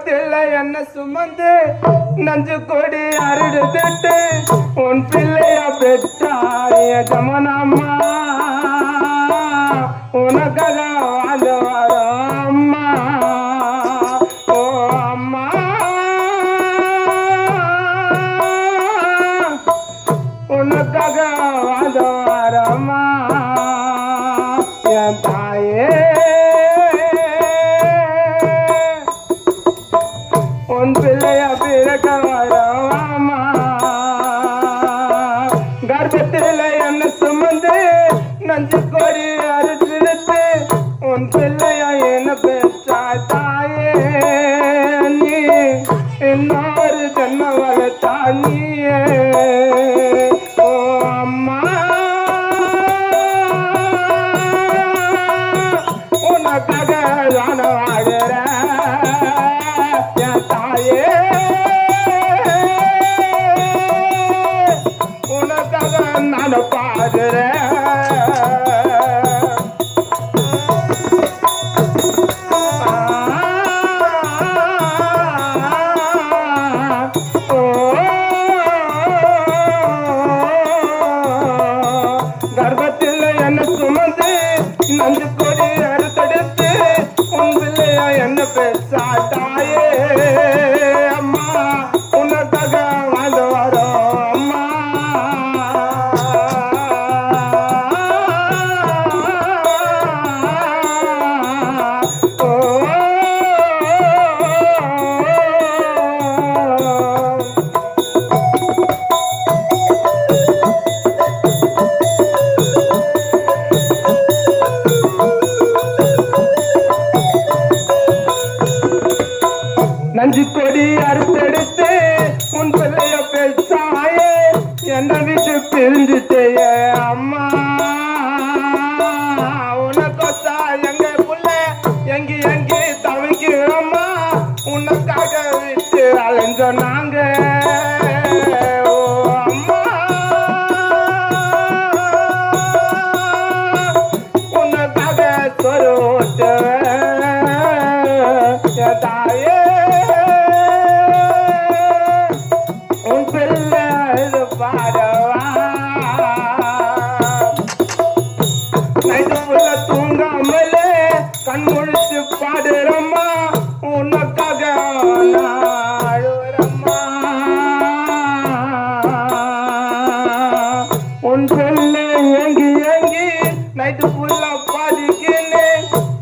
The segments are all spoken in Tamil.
கர்ப்பத்தில் என்ன சுமந்து நஞ்சு கொடி அருடுத்துட்டு உன் பிள்ளையா பெற்றாய ஜமனம்மா உனக்காக வாழ்ந்து வரோம் அம்மா. ஓ அம்மா உனக்காக வாழ்ந்து வரோம்மா என் தாயே. உன் பிள்ளையா பிறக்க வரோம்மா. கர்ப்பத்தில் என்ன சுமந்து நஞ்சு கொடி அறுத்து உன் பிள்ளையா என்ன பெற்றா தாயே. நீ இன்னொரு ஜன்ம வளர்த்தா நீயே. ஓ அம்மா உனக்காக நான் வாழுறேன் என் தாயே. உனக்காக நான் பாடுறேன். கர்ப்பத்தில் என்ன சுமந்து நஞ்சு கொடி அறுத்தெடுத்து உன் பிள்ளையா என்ன பெற்றா தாயே. அம்மா உனக்காக வாழ்ந்து வரோம் அம்மா. நஞ்சு கொடி அறுத்தெடுத்து உன் பிள்ளைய பெற்றாயே. என்னை விட்டு பிரிஞ்சுட்டேய அம்மா. உனக்கொத்தா எங்க புள்ள எங்கி எங்கி தவிக்கிறோம்மா. உனக்காக விட்டு அலைஞ்ச நாங்க. ஓ அம்மா உனக்காக சொரு ஓட்டுவேன் என் தாயே. உன் பிள்ளை இது பாடவா. நைட்டு புள்ள தூங்காமலே கண் முழிச்சு பாடுறம்மா. உனக்காக அழுவுறம்மா. உன் பிள்ளை ஏங்கி ஏங்கி நைட்டு புள்ள பாதிக்கின்னு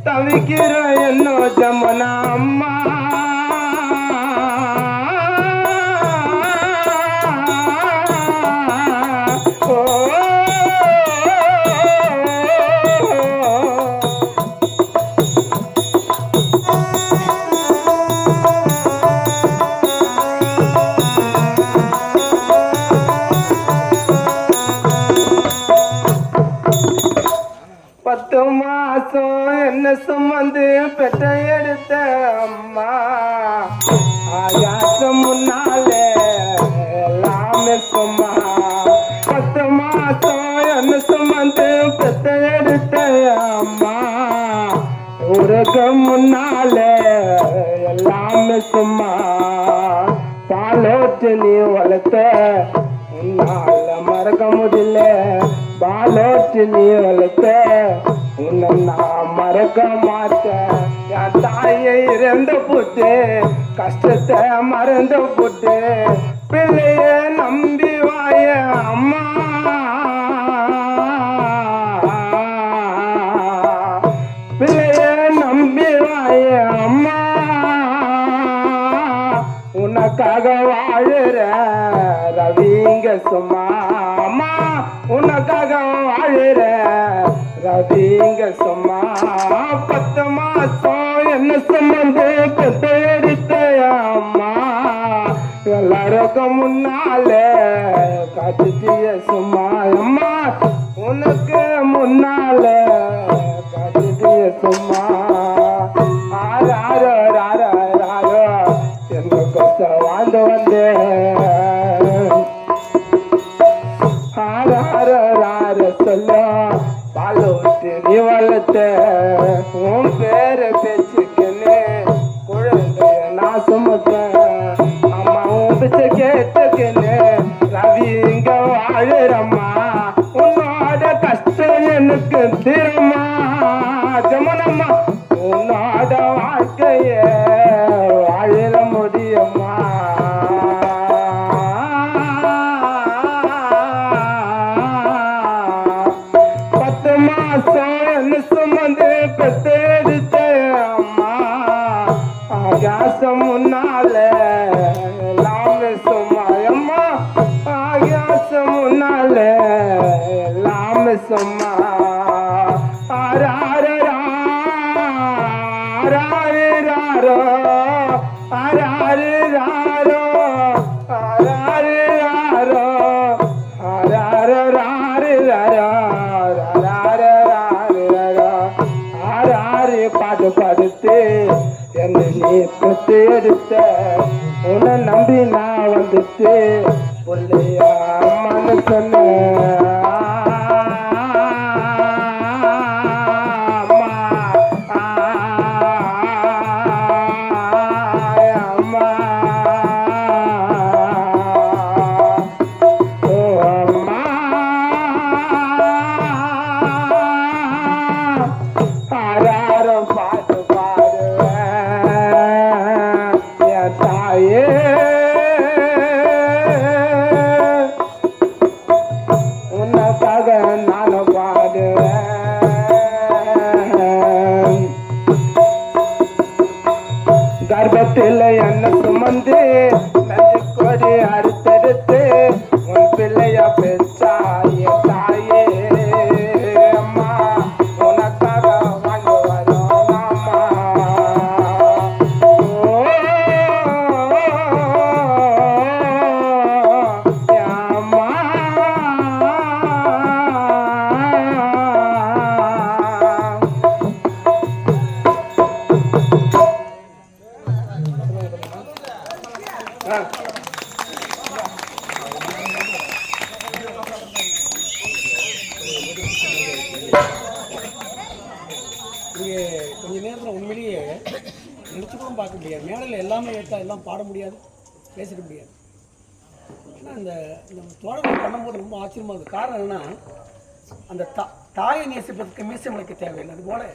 தவிக்கிற என்னோ ஜமனா அம்மா. பத்து மாசம் என்ன சுமந்து பெற்ற எடுத்த அம்மா. ஆயாசம் முன்னாலே எல்லாமே சும்மா. 10 மாசம் என்ன சுமந்து பெற்ற எடுத்த அம்மா. ஊருக்கு முன்னாலே எல்லாமே சும்மா. பாலோட்டு நீ வளர்த்த உன்னால மறக்க முடியல. பாலோட்டு நீ வளர்த்த உன்னை நான் மறக்க மாட்டேன். என் தாயை இறந்து போட்டு கஷ்டத்தை மறந்து போட்டு பிள்ளைய நம்பி வாய அம்மா. பிள்ளைய நம்பி வாய அம்மா. உனக்காக வாழுற ரவிங்க சும்மா. அம்மா உனக்காக வாழுற ரவிங்க சும்மா. 10 மாசம் என்ன சுமந்து பெற்ற எடுத்த அம்மா. எல்லாருக்கும் முன்னாலே காத்துட்டிய சும்மா. அம்மா உனக்கு முன்னாலே காத்துட்டிய சும்மா. ஆறாரோ ராரோ ராரோ என்ன கஷ்டம் வாழ்ந்து வந்தேன். ஆறாரோ ராரோ சொல்ல பாலோட்டு நீ வளர்த்த உன் பேரை பேச்சுக்குன்னு குழந்தைய நாசம் சும்மா ஆராரோ ஆராரோ ஆராரோ ஆராரோ ஆராரோ பாட்டு படுத்து என்னை நீ பெற்று எடுத்த உன்னை நம்பி நான் வந்துட்டு பிள்ளையா அம்மான்னு சொன்ன கர்ப்பத்தில் என்ன சுமந்து நஞ்சு கொடி அறுத்தெடுத்து உன் பிள்ளைய பெற்றாயே தாயே அம்மா உனக்காக வாங்கி வரோம் அம்மா அம்மா கொஞ்ச நேரத்தில் உண்மையிலேயே நினச்சி கூட பார்க்க முடியாது. மேடையில் எல்லாமே ஏற்றா எல்லாம் பாட முடியாது, பேசிக்க முடியாது. ஆனால் இந்த தோழர்கள் பண்ணும்போது ரொம்ப ஆச்சரியமாக இருக்குது. காரணம் என்னென்னா, அந்த தாயை நேசிப்பதற்கு மீசமலைக்கு தேவையில்லை. அதுபோல்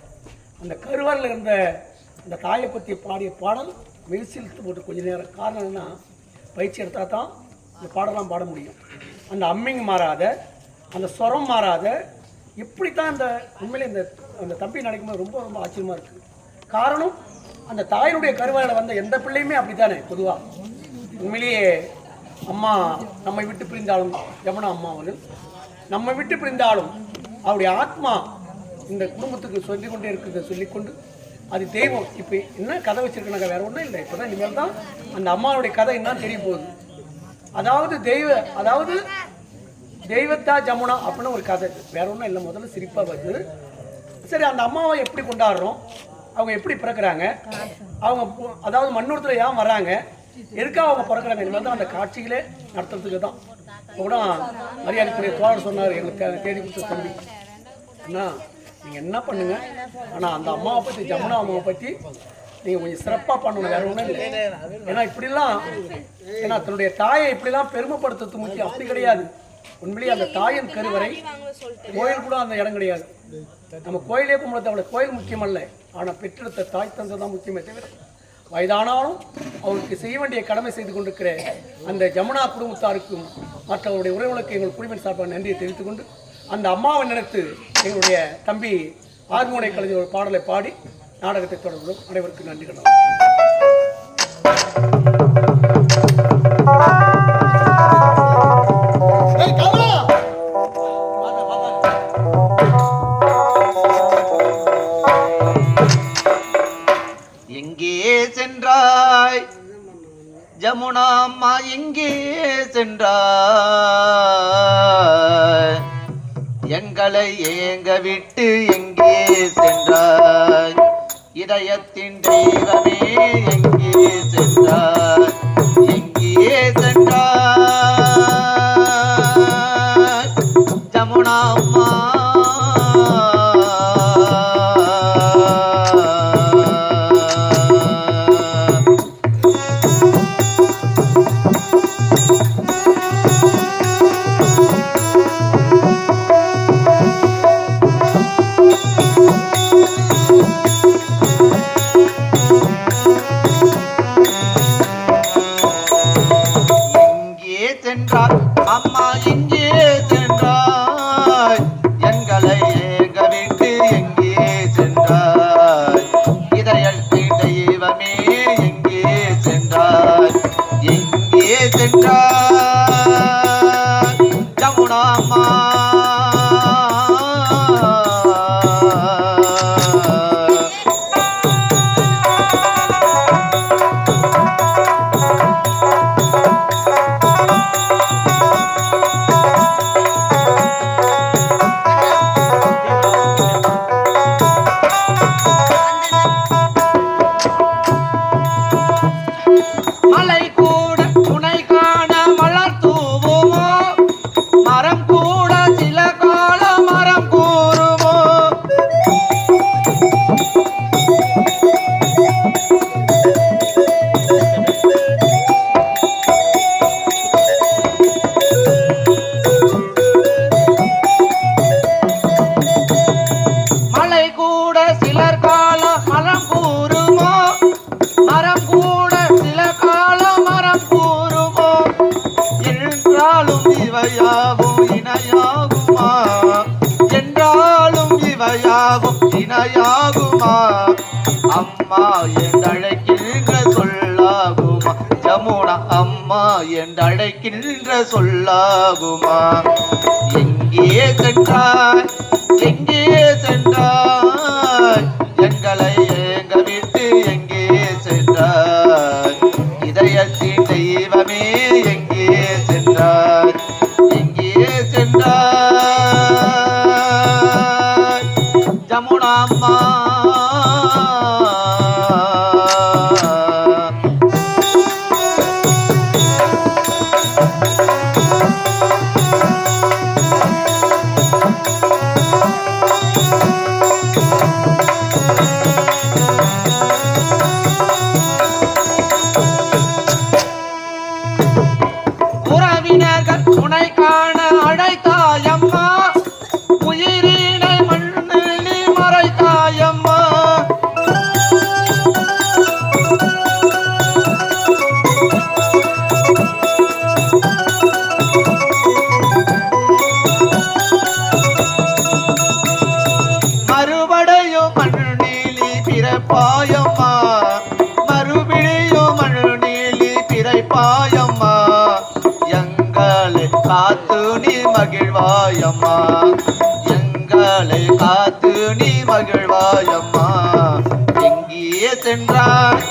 அந்த கருவாரில் இருந்த அந்த தாயை பற்றி பாடிய பாடல் மெய்சிலுத்து போட்டு கொஞ்ச நேரம். காரணம் என்னென்னா, பயிற்சி எடுத்தால் தான் இந்த பாடலாம் பாட முடியும். அந்த அம்மிங் மாறாத, அந்த ஸ்வரம் மாறாத, இப்படித்தான் இந்த உண்மையிலே அந்த தம்பி நினைக்கும்போது ரொம்ப ரொம்ப ஆச்சரியமாக இருக்குது. காரணம், அந்த தாயினுடைய கருவாயில் வந்த எந்த பிள்ளையுமே அப்படித்தானே பொதுவாக. உண்மையிலேயே அம்மா நம்மை விட்டு பிரிந்தாலும், யமுனா அம்மா அவர்கள் நம்மை விட்டு பிரிந்தாலும் அவருடைய ஆத்மா இந்த குடும்பத்துக்கு சொல்லிக் கொண்டே இருக்கிறத சொல்லிக்கொண்டு அது தெய்வம். இப்போ என்ன கதை வச்சிருக்கனாங்க, வேற ஒன்றும் இல்லை. இப்போ தான் இனிமேல் தான் அந்த அம்மாவுடைய கதை என்னன்னு தெரிய போகுது. அதாவது தெய்வத்தா ஜமுனா அப்படின்னு ஒரு கதை, வேற ஒன்றும் இல்லை. முதல்ல சிரிப்பாக வருது. சரி, அந்த அம்மாவை எப்படி கொண்டாடுறோம், அவங்க எப்படி பிறக்கிறாங்க, அவங்க அதாவது மண்ணூரத்தில் ஏன் வர்றாங்க, எதுக்காக அவங்க பிறக்கிறாங்க, இனிமேல் தான் அந்த காட்சிகளே நடத்துறதுக்கு தான். இப்போ கூட மரியாதைக்குரிய தோழர் சொன்னார், எங்களுக்கு தேடி கொடுத்த தம்பி, அண்ணா நீங்கள் என்ன பண்ணுங்க, ஆனால் அந்த அம்மாவை பற்றி, ஜமுனா அம்மாவை பற்றி நீங்கள் கொஞ்சம் சிறப்பாக பண்ணணும், வேற ஒன்றும் இல்லை. ஏன்னா இப்படிலாம், ஏன்னா தன்னுடைய தாயை இப்படிலாம் பெருமைப்படுத்துறது முக்கியம் அப்படி கிடையாது. உண்மையிலேயே அந்த தாயின் கருவறை கோயில் கூட அந்த இடம் கிடையாது. நம்ம கோயிலே கும்பிட அவளை கோயில் முக்கியம் அல்ல, ஆனால் பெற்றெடுத்த தாய் தந்தை தான் முக்கியமே தவிர, வயதானாலும் அவருக்கு செய்ய வேண்டிய கடமை செய்து கொண்டிருக்கிற அந்த ஜமுனா குடும்பத்தாருக்கும் மற்றவருடைய உறவுகளுக்கு எங்கள் குடிமையின் சார்பாக நன்றியை தெரிவித்துக் கொண்டு, அந்த அம்மாவை நினைத்து எங்களுடைய தம்பி ஆர்மோனிய கலைஞர் ஒரு பாடலை பாடி நாடகத்தை தொடர்கிறோம். அனைவருக்கும் நன்றி. எங்கே சென்றாய் ஜமுனா அம்மா, எங்கே சென்றாய், எங்களை ஏங்க விட்டு எங்கே சென்றாய், இதயத்தின் தெய்வமே எங்கே சென்றாய், எங்கே சென்றாய் ஜமுனா அம்மா. சொல்லாகுமா? எங்கே சென்றாய் எங்கே சென்றாய் எங்களை ஏங்க விட்டு எங்கே சென்றாய்? இதயத்தின் தெய்வமே எங்கே சென்றாய் எங்கே சென்றாய்? ஜமுனாம்மா உறவினர்கள் துணை காண அழைத்தாயம்மா, உயிரினை மண்ணில் மறைத்தாயம்மா. மறுபடியும் மண்ணிலி பிறப்பாயம்மா, மறுபடியும் மண்ணிலி பிறப்பாயம்மா. எங்களை காத்து நீ மகிழ்வாயம்மா, எங்களை காத்து நீ மகிழ்வாயம்மா. எங்கே சென்றாய்